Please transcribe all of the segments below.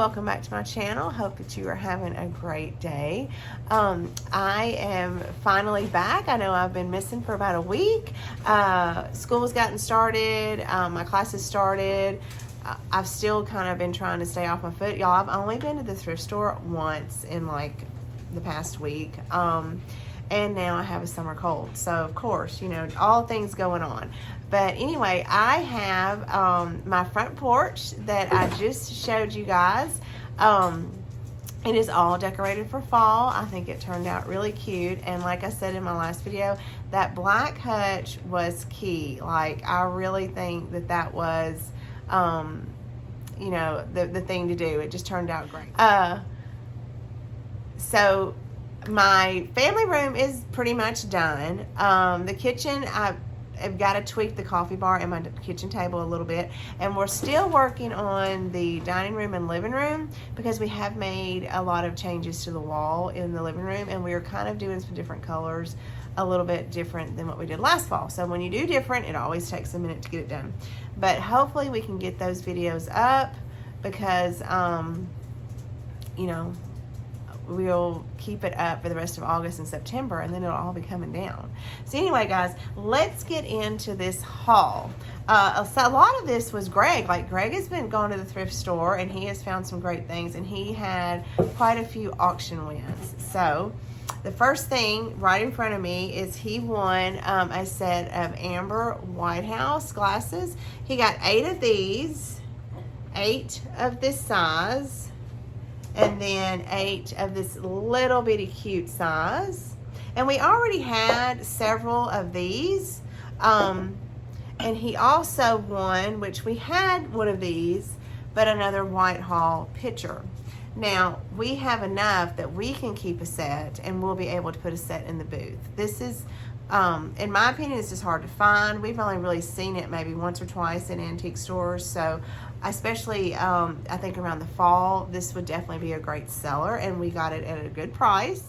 welcome back to my channel. Hope that you are having a great day. I am finally back. I know I've been missing for about a week. School's gotten started, my classes started. I've still kind of been trying to stay off my foot. Y'all, I've only been to the thrift store once in like the past week. And now I have a summer cold. So of course, you know, all things going on. But anyway, I have my front porch that I just showed you guys. It is all decorated for fall. I think it turned out really cute. And like I said in my last video, that black hutch was key. Like, I really think that that was, you know, the thing to do. It just turned out great. So my family room is pretty much done. The kitchen, I've got to tweak the coffee bar and my kitchen table a little bit, and we're still working on the dining room and living room because we have made a lot of changes to the wall in the living room, and we are kind of doing some different colors, a little bit different than what we did last fall. So when you do different, it always takes a minute to get it done, but hopefully we can get those videos up because you know, we'll keep it up for the rest of August and September, and then it'll all be coming down. So anyway, guys, let's get into this haul. So a lot of this was Greg. Like, Greg has been going to the thrift store, and he has found some great things, and he had quite a few auction wins. So the first thing right in front of me is he won a set of Amber White House glasses. He got 8 of these, 8 of this size, and then 8 of this little bitty cute size. And we already had several of these. And he also won, which we had one of these, but another Whitehall pitcher. Now, we have enough that we can keep a set, and we'll be able to put a set in the booth. This is, in my opinion, it's just hard to find. We've only really seen it maybe once or twice in antique stores, so especially I think around the fall, this would definitely be a great seller, and we got it at a good price.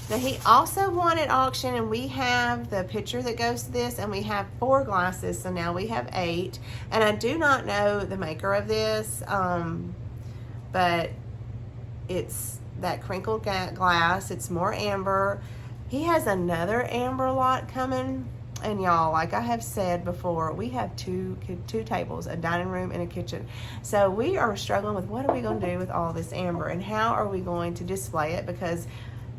Now, he also won at auction, and we have the pitcher that goes to this, and we have 4 glasses, so now we have 8. And I do not know the maker of this, but it's that crinkled glass. It's more amber. He has another amber lot coming. And y'all, like I have said before, we have two tables, a dining room and a kitchen. So we are struggling with what are we going to do with all this amber, and how are we going to display it, because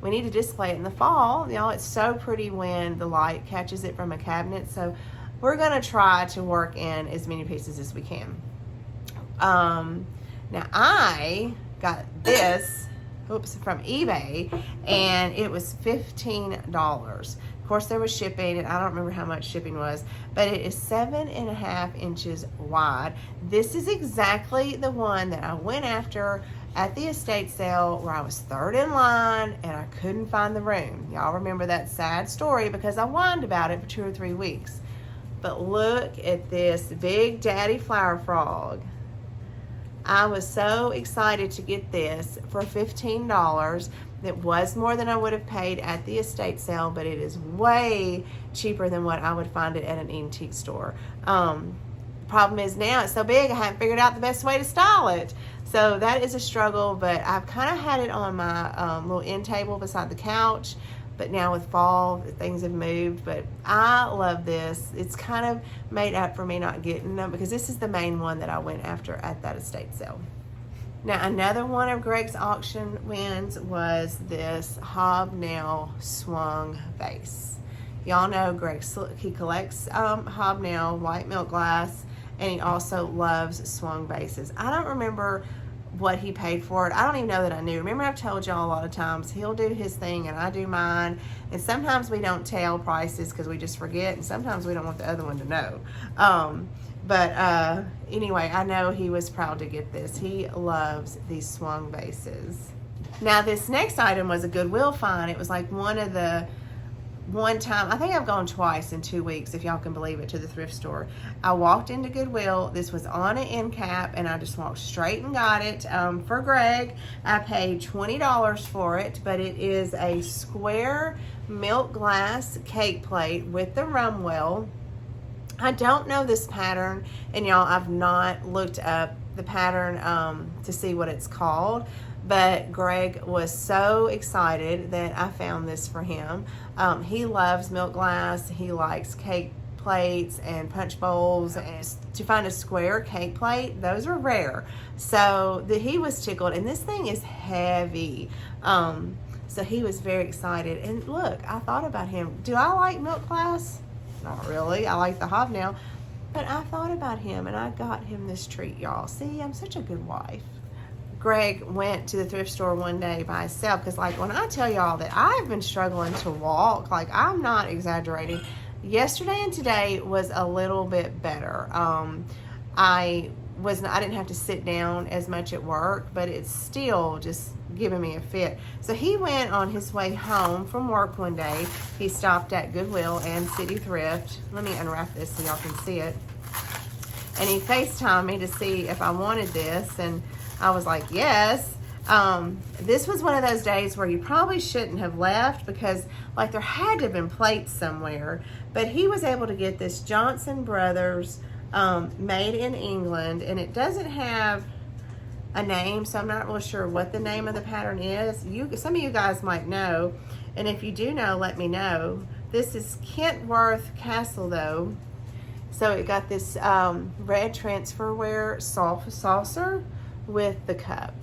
we need to display it in the fall. Y'all, it's so pretty when the light catches it from a cabinet. So we're going to try to work in as many pieces as we can. Now, I got this, from eBay, and it was $15. Of course, there was shipping, and I don't remember how much shipping was, but it is 7.5 inches wide. This is exactly the one that I went after at the estate sale, where I was 3rd in line and I couldn't find the room. Y'all remember that sad story, because I whined about it for 2 or 3 weeks. But look at this Big Daddy Flower Frog. I was so excited to get this for $15. It was more than I would have paid at the estate sale, but it is way cheaper than what I would find it at an antique store. Problem is, now it's so big, I haven't figured out the best way to style it. So that is a struggle, but I've kind of had it on my little end table beside the couch. But now with fall, things have moved. But I love this. It's kind of made up for me not getting them, because this is the main one that I went after at that estate sale. Now, another one of Greg's auction wins was this hobnail swung vase. Y'all know Greg, he collects hobnail white milk glass, and he also loves swung vases. I don't remember what he paid for it. I don't even know that I knew. Remember, I've told y'all a lot of times, he'll do his thing and I do mine, and sometimes we don't tell prices because we just forget, and sometimes we don't want the other one to know. But anyway, I know he was proud to get this. He loves these swung vases. Now, this next item was a Goodwill find. It was like one time, I think I've gone twice in 2 weeks, if y'all can believe it, to the thrift store. I walked into Goodwill. This was on an end cap, and I just walked straight and got it for Greg. I paid $20 for it, but it is a square milk glass cake plate with the rum well. I don't know this pattern, and y'all, I've not looked up the pattern to see what it's called. But Greg was so excited that I found this for him. He loves milk glass. He likes cake plates and punch bowls, and to find a square cake plate, those are rare. So he was tickled, and this thing is heavy. So he was very excited. And look, I thought about him. Do I like milk glass? Not really. I like the hobnail. But I thought about him, and I got him this treat, y'all. See, I'm such a good wife. Greg went to the thrift store one day by himself, because like when I tell y'all that I've been struggling to walk, like I'm not exaggerating. Yesterday and today was a little bit better. I didn't have to sit down as much at work, but it's still just giving me a fit. So he went on his way home from work one day. He stopped at Goodwill and City Thrift. Let me unwrap this so y'all can see it. And he FaceTimed me to see if I wanted this, and I was like, yes. This was one of those days where you probably shouldn't have left, because like there had to have been plates somewhere, but he was able to get this Johnson Brothers made in England, and it doesn't have a name, so I'm not really sure what the name of the pattern is. Some of you guys might know, and if you do know, let me know. This is Kentworth Castle though. So it got this red Transferware saucer with the cup.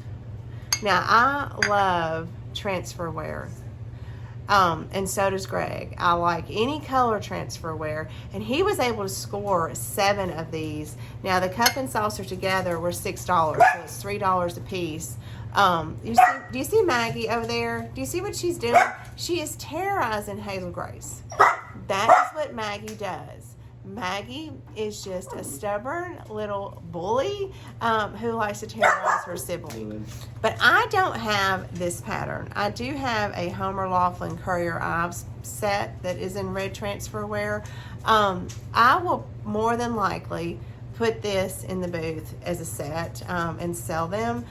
Now I love Transferware, and so does Greg. I like any color Transferware, and he was able to score 7 of these. Now the cup and saucer together were $6, so it's $3 a piece. Do you see Maggie over there? Do you see what she's doing? She is terrorizing Hazel Grace. That is what Maggie does. Maggie is just a stubborn little bully who likes to terrorize her sibling. But I don't have this pattern. I do have a Homer Laughlin Currier Ives set that is in red Transferware. I will more than likely put this in the booth as a set and sell them.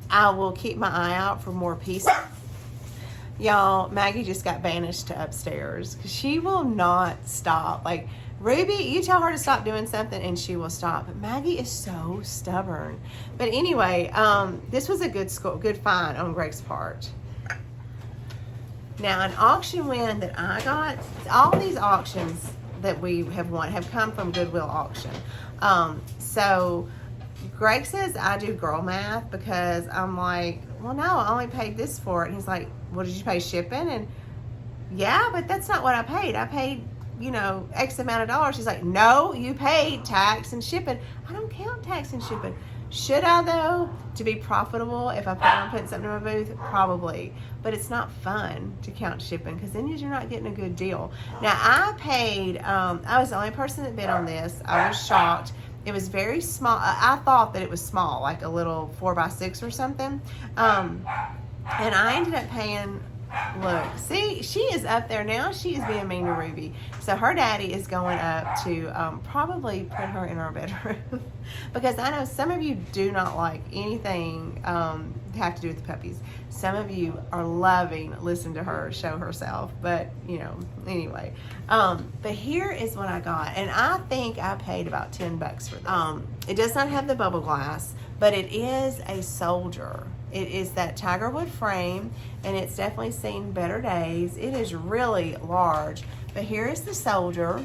I will keep my eye out for more pieces. Y'all, Maggie just got banished to upstairs because she will not stop. Like, Ruby, you tell her to stop doing something and she will stop. But Maggie is so stubborn. But anyway, this was a good find on Greg's part. Now, an auction win that I got, all these auctions that we have won have come from Goodwill auction. So Greg says I do girl math, because I'm like, well, no, I only paid this for it. And he's like, well, did you pay shipping? And yeah, but that's not what I paid. I paid, you know, X amount of dollars. She's like, no, you paid tax and shipping. I don't count tax and shipping. Should I though, to be profitable, if I plan on putting something in my booth? Probably. But it's not fun to count shipping, because then you're not getting a good deal. Now I paid, I was the only person that bid on this. I was shocked. It was very small. I thought that it was small, like a little 4x6 or something. And I ended up paying, look, see, she is up there now. She is being mean to Ruby. So her daddy is going up to probably put her in our bedroom. Because I know some of you do not like anything have to do with the puppies. Some of you are loving listening to her show herself. But, you know, anyway. But here is what I got. And I think I paid about $10 for this. It does not have the bubble glass, but it is a soldier. It is that tiger wood frame, and it's definitely seen better days. It is really large. But here is the soldier,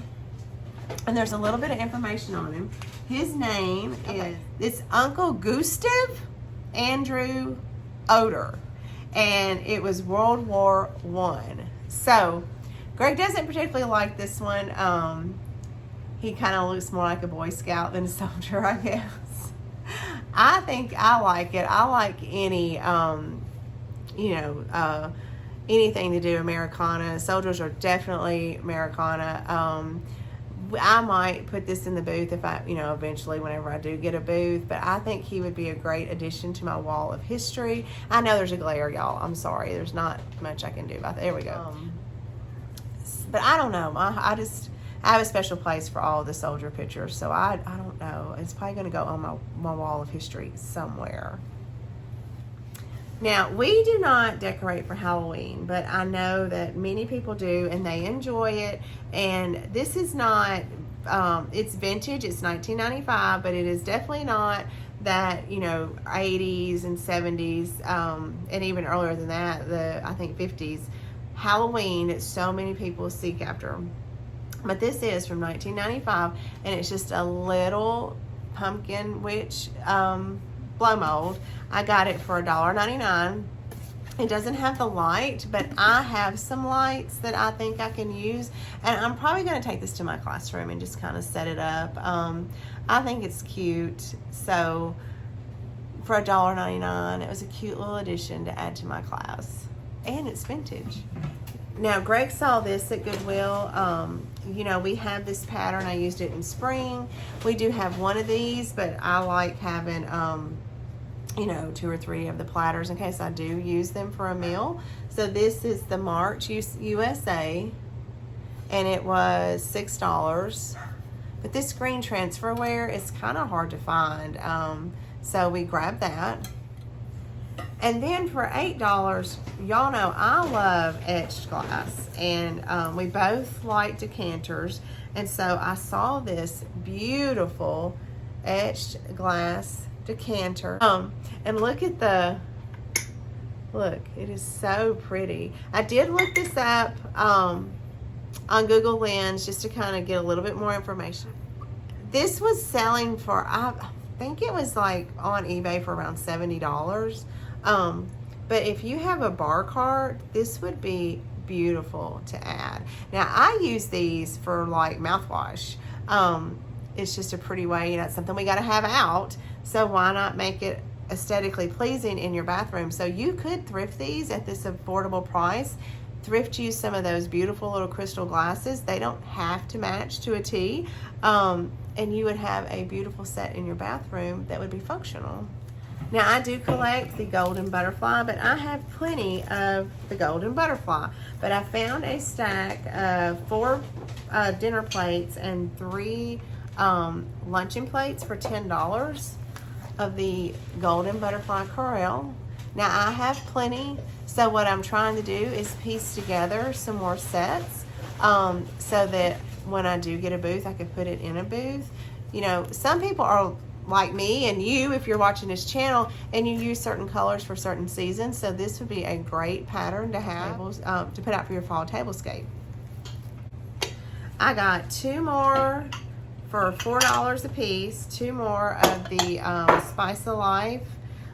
and there's a little bit of information on him. His name is, it's Uncle Gustav Andrew Oder, and it was World War I. So Greg doesn't particularly like this one. He kind of looks more like a Boy Scout than a soldier, I guess. I think I like it. I like any, you know, anything to do Americana. Soldiers are definitely Americana. I might put this in the booth if I, you know, eventually whenever I do get a booth, but I think he would be a great addition to my wall of history. I know there's a glare, y'all. I'm sorry. There's not much I can do about that. There we go. But I don't know. I have a special place for all of the soldier pictures, so I don't know. It's probably going to go on my wall of history somewhere. Now, we do not decorate for Halloween, but I know that many people do, and they enjoy it. And this is not, it's vintage. It's 1995, but it is definitely not that, you know, 80s and 70s, and even earlier than that, I think 50s, Halloween, so many people seek after. But this is from 1995, and it's just a little pumpkin witch blow mold. I got it for $1.99. It doesn't have the light, but I have some lights that I think I can use, and I'm probably going to take this to my classroom and just kind of set it up. I think it's cute, so for $1.99, it was a cute little addition to add to my class, and it's vintage. Now, Greg saw this at Goodwill. You know, we have this pattern. I used it in spring. We do have one of these, but I like having, you know, 2 or 3 of the platters in case I do use them for a meal. So this is the March USA, and it was $6. But this green transferware is kind of hard to find. So we grabbed that. And then for $8, y'all know I love etched glass, and we both like decanters, and so I saw this beautiful etched glass decanter. And look at look, it is so pretty. I did look this up on Google Lens just to kind of get a little bit more information. This was selling for, I think it was like on eBay for around $70. But if you have a bar cart, this would be beautiful to add. Now, I use these for like mouthwash. It's just a pretty way, you know, it's something we got to have out. So why not make it aesthetically pleasing in your bathroom? So you could thrift these at this affordable price. Thrift use some of those beautiful little crystal glasses. They don't have to match to a T. And you would have a beautiful set in your bathroom that would be functional. Now, I do collect the golden butterfly, but I have plenty of the golden butterfly. But I found a stack of 4 dinner plates and 3 luncheon plates for $10 of the golden butterfly Corel. Now, I have plenty, so what I'm trying to do is piece together some more sets so that when I do get a booth, I can put it in a booth. You know, some people are like me, and you, if you're watching this channel, and you use certain colors for certain seasons, so this would be a great pattern to have to put out for your fall tablescape. I got 2 more for $4 a piece, 2 more of the Spice of Life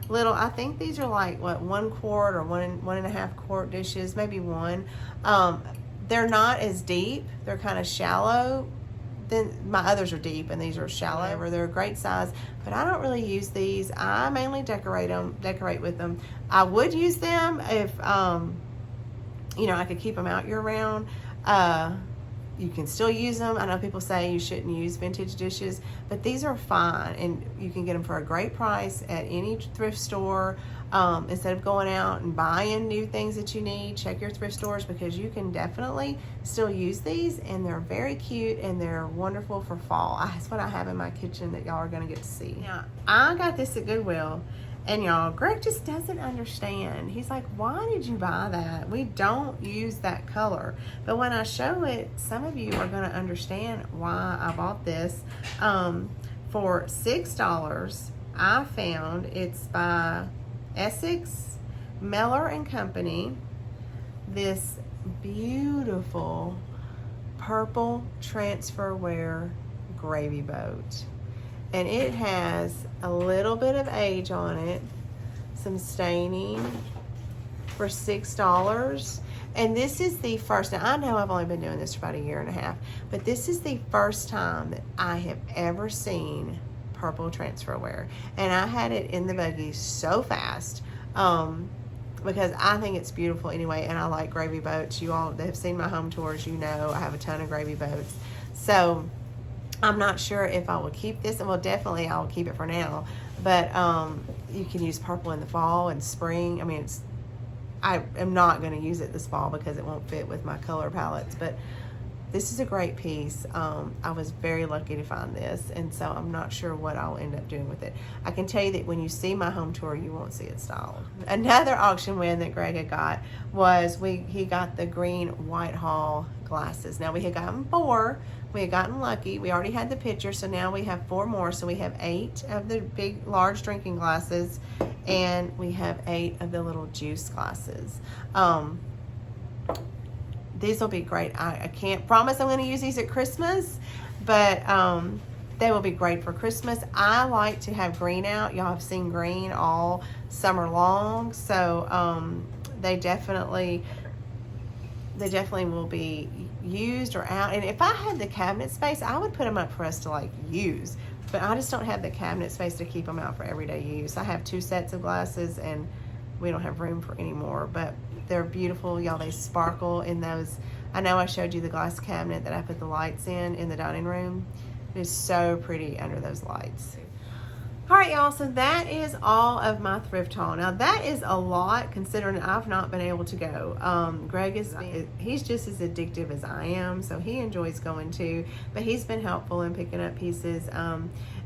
little, I think these are like what, 1 quart or 1.5 quart dishes, maybe 1. They're not as deep, they're kind of shallow. Then my others are deep and these are shallow. They're a great size, but I don't really use these. I mainly decorate with them. I would use them if you know, I could keep them out year round. You can still use them. I know people say you shouldn't use vintage dishes, but these are fine, and you can get them for a great price at any thrift store. Instead of going out and buying new things that you need, check your thrift stores, because you can definitely still use these, and they're very cute and they're wonderful for fall. That's what I have in my kitchen that y'all are gonna get to see. Now, I got this at Goodwill, and y'all, Greg just doesn't understand. He's like, why did you buy that? We don't use that color. But when I show it, some of you are gonna understand why I bought this. For $6, I found it's by Essex, Meller and Company, this beautiful purple Transferware gravy boat. And it has a little bit of age on it, some staining, for $6. And this is the first, now I know I've only been doing this for about 1.5 years, but this is the first time that I have ever seen purple Transferware. And I had it in the buggy so fast because I think it's beautiful anyway, and I like gravy boats. You all that have seen my home tours, you know I have a ton of gravy boats. So I'm not sure if I will keep this, and well, definitely I'll keep it for now, but you can use purple in the fall and spring. I mean, I am not going to use it this fall because it won't fit with my color palettes, but this is a great piece. I was very lucky to find this, and so I'm not sure what I'll end up doing with it. I can tell you that when you see my home tour, you won't see it styled. Another auction win that Greg had got was he got the green Whitehall glasses. Now we had gotten 4. We had gotten lucky. We already had the picture, so now we have 4 more. So we have 8 of the big, large drinking glasses, and we have 8 of the little juice glasses. These will be great. I can't promise I'm going to use these at Christmas, but they will be great for Christmas. I like to have green out. Y'all have seen green all summer long, so they definitely will be used or out. And if I had the cabinet space, I would put them up for us to like use, but I just don't have the cabinet space to keep them out for everyday use. I have 2 sets of glasses and we don't have room for any more, but they're beautiful, y'all. They sparkle in those. I know I showed you the glass cabinet that I put the lights in the dining room. It is so pretty under those lights. All right, y'all, so that is all of my thrift haul. Now, that is a lot considering I've not been able to go. Greg he's just as addictive as I am, so he enjoys going too, but he's been helpful in picking up pieces.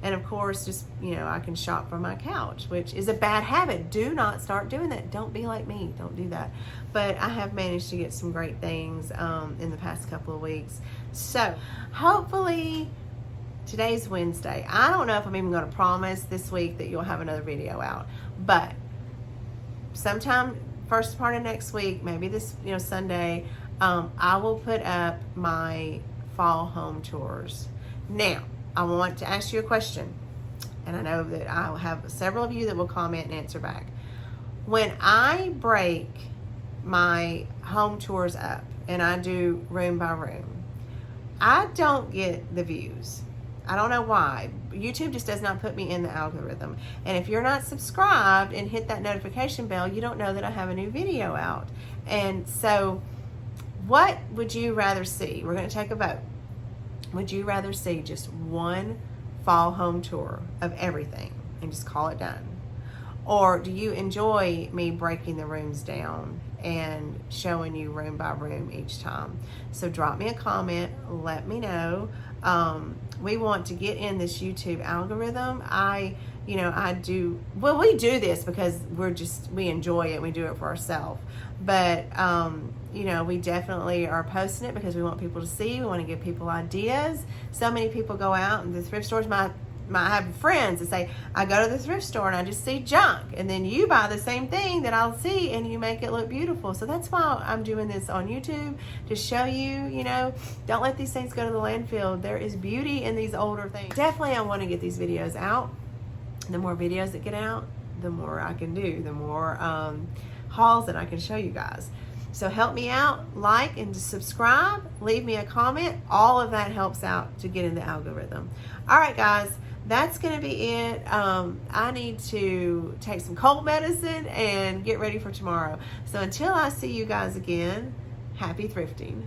And of course, just, you know, I can shop from my couch, which is a bad habit. Do not start doing that. Don't be like me. Don't do that. But I have managed to get some great things in the past couple of weeks. So hopefully, today's Wednesday. I don't know if I'm even going to promise this week that you'll have another video out, but sometime first part of next week, maybe this, you know, Sunday, I will put up my fall home tours. Now, I want to ask you a question, and I know that I'll have several of you that will comment and answer back. When I break my home tours up and I do room by room, I don't get the views. I don't know why. YouTube just does not put me in the algorithm. And if you're not subscribed and hit that notification bell, you don't know that I have a new video out. And so what would you rather see? We're going to take a vote. Would you rather see just one fall home tour of everything and just call it done? Or do you enjoy me breaking the rooms down and showing you room by room each time? So drop me a comment, let me know. We want to get in this YouTube algorithm. We do this because we enjoy it. We do it for ourselves. But, we definitely are posting it because we want people to see. We want to give people ideas. So many people go out and the thrift stores. I have friends that say, I go to the thrift store and I just see junk. And then you buy the same thing that I'll see and you make it look beautiful. So that's why I'm doing this on YouTube, to show you, don't let these things go to the landfill. There is beauty in these older things. Definitely I want to get these videos out. The more videos that get out, the more I can do, the more hauls that I can show you guys. So help me out, like and subscribe, leave me a comment. All of that helps out to get in the algorithm. All right, guys, that's going to be it. I need to take some cold medicine and get ready for tomorrow. So until I see you guys again, happy thrifting.